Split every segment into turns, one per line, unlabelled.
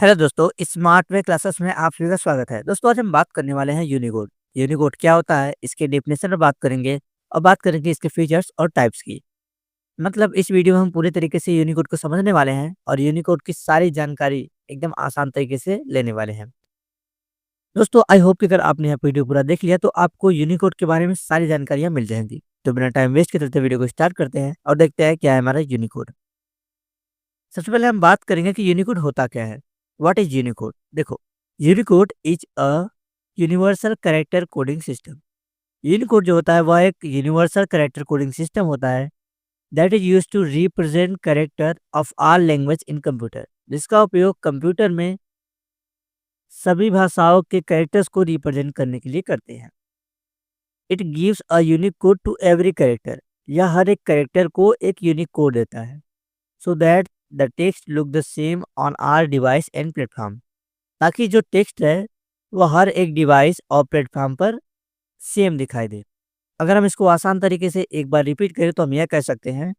Hello दोस्तों, smart way classes में आप सभी का स्वागत है। दोस्तों, आज हम बात करने वाले हैं यूनिकोड। यूनिकोड क्या होता है, इसके डेफिनेशन में बात करेंगे और बात करेंगे इसके फीचर्स और टाइप्स की। मतलब इस वीडियो में हम पूरे तरीके से यूनिकोड को समझने वाले हैं और यूनिकोड की सारी जानकारी एकदम आसान तरीके से लेने वाले हैं। दोस्तों, आई होप कि अगर आपने यह वीडियो पूरा देख लिया तो आपको यूनिकोड के बारे में सारी जानकारियां मिल जाएंगी। तो बिना टाइम वेस्ट के चलते वीडियो को स्टार्ट करते हैं और देखते हैं क्या है हमारा यूनिकोड। सबसे पहले हम बात करेंगे कि यूनिकोड होता क्या है। What is Unicode? देखो, Unicode is a universal character coding system. Unicode जो होता है वह एक यूनिवर्सल कैरेक्टर कोडिंग सिस्टम होता है that is use to represent character of all language in computer, जिसका उपयोग कंप्यूटर में सभी भाषाओं के कैरेक्टर्स को रिप्रेजेंट करने के लिए करते हैं। It gives a unique code to every character. यह हर एक कैरेक्टर को एक यूनिक कोड देता है so that the text look the same on our device and platform, ताकि जो टेक्स्ट है वह हर एक डिवाइस और प्लेटफॉर्म पर सेम दिखाई दे। अगर हम इसको आसान तरीके से एक बार रिपीट करें तो हम यह कह सकते हैं,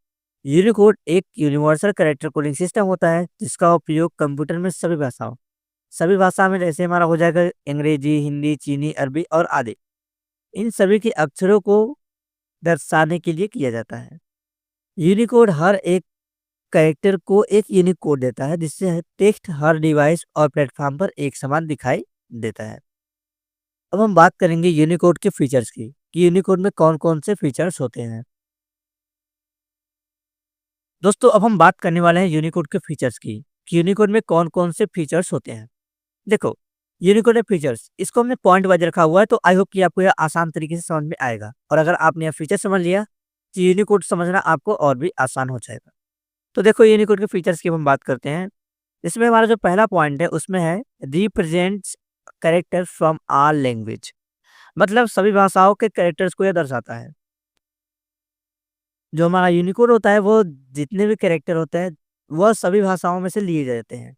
यूनिकोड एक यूनिवर्सल कैरेक्टर कोडिंग सिस्टम होता है जिसका उपयोग कंप्यूटर में सभी भाषा में, जैसे हमारा हो जाएगा अंग्रेजी, हिंदी, चीनी, अरबी और आदि, इन सभी के अक्षरों को दर्शाने के लिए किया जाता है। यूनिकोड हर एक कैरेक्टर को एक यूनिक कोड देता है जिससे टेक्स्ट हर डिवाइस और प्लेटफॉर्म पर एक समान दिखाई देता है। अब हम बात करेंगे यूनिकोड के फीचर्स की कि यूनिकोड में कौन कौन से फीचर्स होते हैं। दोस्तों, अब हम बात करने वाले हैं यूनिकोड के फीचर्स की कि यूनिकोड में कौन कौन से फीचर्स होते हैं। देखो, यूनिकोड में फीचर्स, इसको हमने पॉइंट वाइज रखा हुआ है तो आई होप कि आपको यह आसान तरीके से समझ में आएगा, और अगर आपने यह फीचर समझ लिया तो यूनिकोड समझना आपको और भी आसान हो जाएगा। तो देखो, यूनिकोड के फीचर्स की हम बात करते हैं। इसमें हमारा जो पहला पॉइंट है उसमें है represents character from all language. मतलब सभी भाषाओं के कैरेक्टर्स को यह दर्शाता है। जो हमारा यूनिकोड होता है वो जितने भी कैरेक्टर होते हैं वह सभी भाषाओं में से लिए जाते हैं।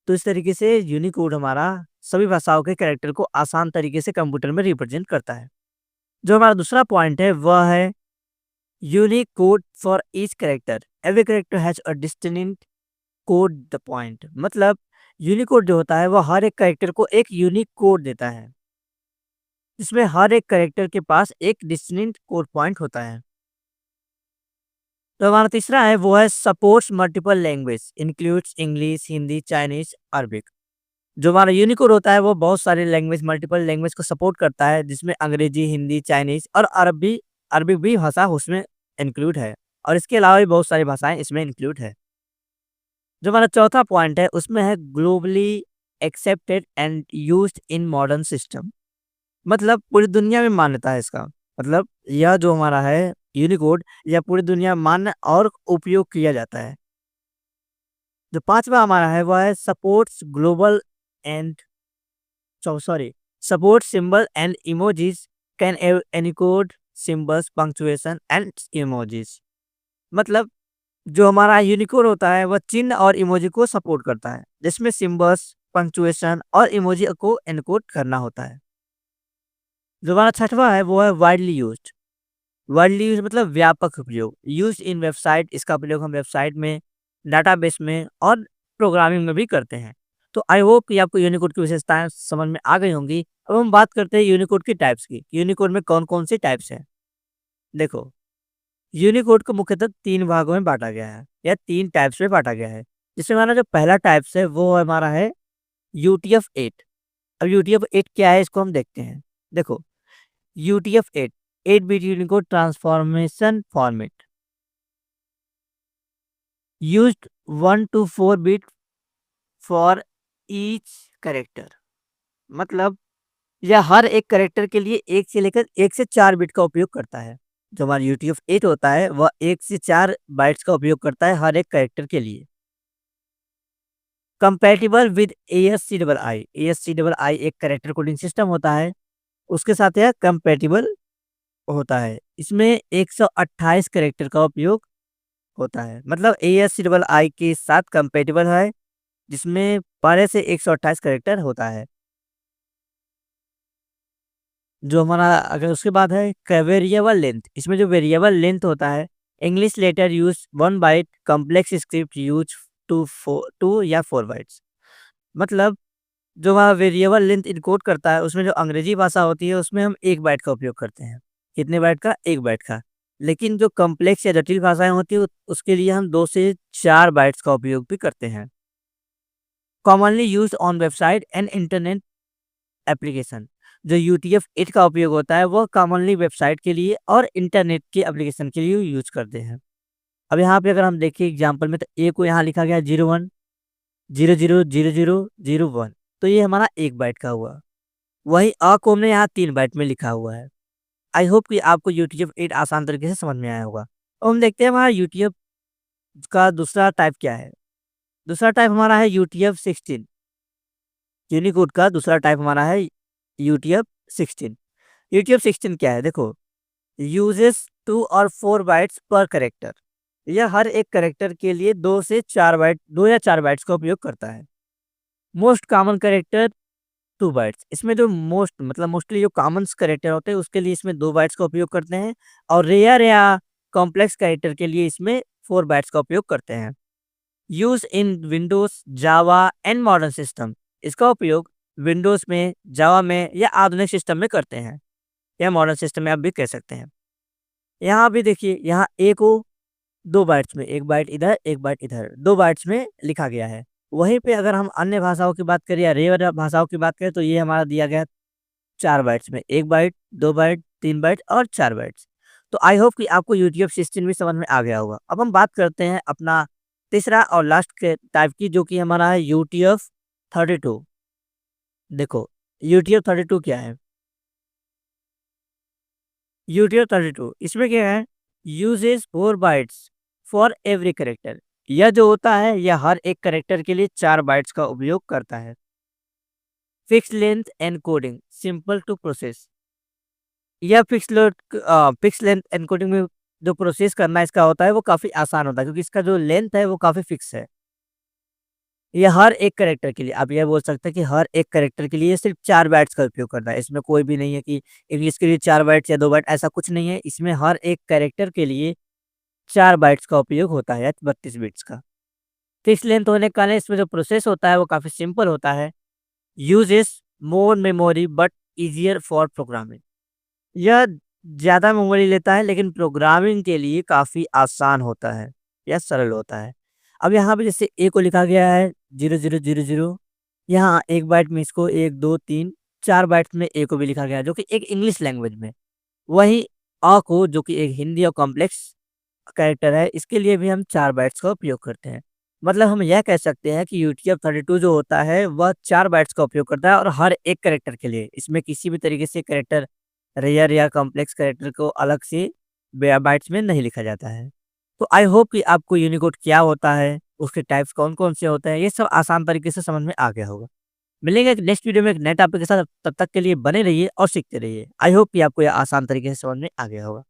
तो इस तरीके से यूनिकोड हमारा सभी भाषाओं के कैरेक्टर को आसान तरीके से कंप्यूटर में रिप्रेजेंट करता है। जो हमारा दूसरा पॉइंट है वह है unique code for each character. Every character has a distinct code the point. मतलब यूनिकोड जो होता है वो हर एक कैरेक्टर को एक यूनिक कोड देता है जिसमें हर एक कैरेक्टर के पास एक डिस्टिंक्ट कोड पॉइंट होता है। तो हमारा तीसरा है वो है supports multiple language includes English, Hindi, Chinese, Arabic. जो हमारा यूनिकोड होता है वो बहुत सारे लैंग्वेज, मल्टीपल लैंग्वेज को सपोर्ट करता है जिसमें अंग्रेजी, हिंदी, चाइनीज और अरबिक भी भाषा उसमें इंक्लूड है, और इसके अलावा भी बहुत सारी भाषाएं इसमें इंक्लूड है। जो हमारा चौथा पॉइंट है उसमें है globally accepted and used in modern system. मतलब पूरी दुनिया में मान्यता है इसका। मतलब यह जो हमारा है यूनिकोड, यह पूरी दुनिया में मान्य और उपयोग किया जाता है। जो पांचवा हमारा है वह है supports global and sorry support symbol and emojis can encode symbols, punctuation and emojis. मतलब जो हमारा यूनिकोड होता है वह चिन्ह और इमोजी को सपोर्ट करता है जिसमें सिंबल्स, पंक्चुएशन और इमोजी को एनकोड करना होता है। जो हमारा छठवां है वो है वाइडली यूज्ड। वाइडली यूज मतलब व्यापक उपयोग, यूज इन वेबसाइट। इसका प्रयोग हम वेबसाइट में, डाटाबेस में और प्रोग्रामिंग में भी करते हैं। तो आई होप कि आपको यूनिकोड की विशेषताएं समझ में आ गई होंगी। अब हम बात करते हैं यूनिकोड की टाइप्स की। यूनिकोड में कौन कौन सी टाइप्स हैं। देखो, यूनिकोड को मुख्यतः तीन भागों में बांटा गया है या तीन टाइप्स में बांटा गया है। जिसमें हमारा जो पहला टाइप्स है वो हमारा है UTF-8। अब UTF-8 क्या है इसको हम देखते हैं। देखो, UTF-8 8 bit Unicode transformation format used 1 to 4 bit for each character. मतलब यह हर एक कैरेक्टर के लिए 1 से लेकर 1 से 4 बिट का उपयोग करता है। जो हमारा UTF-8 होता है वह 1 से 4 बाइट्स का उपयोग करता है हर एक कैरेक्टर के लिए। Compatible with ASCII। ASCII एक कैरेक्टर कोडिंग सिस्टम होता है, उसके साथ यह कंपैटिबल होता है। इसमें 128 कैरेक्टर का उपयोग होता है। मतलब ASCII के साथ कंपैटिबल है जिसमें 12 से 128 कैरेक्टर होता है। जो हमारा अगर उसके बाद है वेरिएबल लेंथ। इसमें जो वेरिएबल लेंथ होता है, English letter use 1 byte, complex script use 2 या 4 बाइट्स। मतलब जो वहाँ वेरिएबल लेंथ इनकोड करता है, उसमें जो अंग्रेजी भाषा होती है, उसमें हम 1 बाइट का उपयोग करते हैं। कितने बाइट का? 1 बाइट का। लेकिन जो कॉम्प्लेक्स या जटिल भाषाएँ होती हैं, उसके लिए हम 2 से 4 बाइट्स का उपयोग भी करते हैं। Commonly used on website and internet application. जो यूटीएफ-8 का उपयोग होता है, वह कॉमनली वेबसाइट के लिए और इंटरनेट के एप्लीकेशन के लिए यूज़ करते हैं। अब यहाँ पे अगर हम देखें एग्ज़ाम्पल में, तो ए को यहाँ लिखा गया है 01, 00, 00, 01, तो ये हमारा 1 बाइट का हुआ। वहीं अ को हमने यहाँ 3 बाइट में लिखा हुआ है। आई होप कि आपको यूटीएफ-8 आसान तरीके से समझ में आया होगा। अब हम देखते हैं हमारा यूटीएफ का दूसरा टाइप क्या है। दूसरा टाइप हमारा है यूटीएफ-16। यूनिकोड का दूसरा टाइप हमारा है यूटीएफ-16। यूटीएफ-16 क्या है? देखो, यूजेस 2 और 4 बाइट्स पर कैरेक्टर। यह हर एक कैरेक्टर के लिए 2 या 4 बाइट्स का उपयोग करता है। Most common character 2 bytes. इसमें जो मोस्टली जो कॉमन्स कैरेक्टर होते हैं, उसके लिए इसमें 2 बाइट्स का उपयोग करते हैं, और रेयर या कॉम्प्लेक्स कैरेक्टर के लिए इसमें 4 बाइट्स का उपयोग करते हैं। Use in Windows, Java and modern system. इसका उपयोग विंडोज में, जावा में या आधुनिक सिस्टम में करते हैं, या मॉडर्न सिस्टम में आप भी कह सकते हैं। यहाँ भी देखिए, यहाँ ए को 2 बाइट्स में, 1 बाइट इधर, 1 बाइट इधर, 2 बाइट्स में लिखा गया है। वहीं पे अगर हम अन्य भाषाओं की बात करें या रेयर भाषाओं की बात करें, तो ये हमारा दिया गया है 4 बाइट्स में, 1 बाइट, 2 बाइट, 3 बाइट और 4 बाइट्स। तो आई होप कि आपको यूटीएफ सिस्टम भी समझ में आ गया होगा। अब हम बात करते हैं अपना तीसरा और लास्ट के टाइप की, जो कि हमारा है यूटीएफ-32। देखो, यूटीएफ-32 क्या है? यूटीएफ-32 इसमें क्या है? Uses 4 bytes for every character. यह जो होता है, यह हर एक कैरेक्टर के लिए 4 बाइट्स का उपयोग करता है। Fix length encoding, simple to process. यह फिक्स लेंथ एनकोडिंग में जो प्रोसेस करना इसका होता है, वो काफ़ी आसान होता है, क्योंकि इसका जो लेंथ है वो काफ़ी फिक्स है। ये हर एक कैरेक्टर के लिए, आप ये बोल सकते हैं कि हर एक कैरेक्टर के लिए सिर्फ़ 4 बाइट्स का उपयोग करता है। इसमें कोई भी नहीं है कि इंग्लिश के लिए 4 बाइट्स या 2 बाइट, ऐसा कुछ नहीं है। इसमें हर एक कैरेक्टर के लिए 4 बाइट्स का उपयोग होता है, या 32 बिट्स का। फिक्स लेंथ होने के कारण इसमें जो प्रोसेस होता है वो काफ़ी सिंपल होता है। Uses more memory but easier for programming. यह ज़्यादा मेमोरी लेता है, लेकिन प्रोग्रामिंग के लिए काफ़ी आसान होता है या सरल होता है। अब यहाँ पे जैसे ए को लिखा गया है 0000, यहाँ 1 बाइट में इसको 1, 2, 3, 4 बाइट्स में ए को भी लिखा गया है, जो कि एक इंग्लिश लैंग्वेज में। वहीं अ को, जो कि एक हिंदी और कॉम्प्लेक्स कैरेक्टर है, इसके लिए भी हम 4 बाइट्स का उपयोग करते हैं। मतलब हम यह कह सकते हैं कि यूटीएफ-32 जो होता है, वह 4 बाइट्स का उपयोग करता है, और हर एक कैरेक्टर के लिए। इसमें किसी भी तरीके से कैरेक्टर, रेयर या कॉम्प्लेक्स कैरेक्टर को अलग से बे बाइट्स में नहीं लिखा जाता है। तो आई होप कि आपको यूनिकोड क्या होता है, उसके टाइप्स कौन-कौन से होते हैं, ये सब आसान तरीके से समझ में आ गया होगा। मिलेंगे एक नेक्स्ट वीडियो में एक नए टॉपिक के साथ, तब तक के लिए बने रहिए और सीखते रहिए। आई होप कि आपको ये आसान तरीके से समझ में आ गया होगा।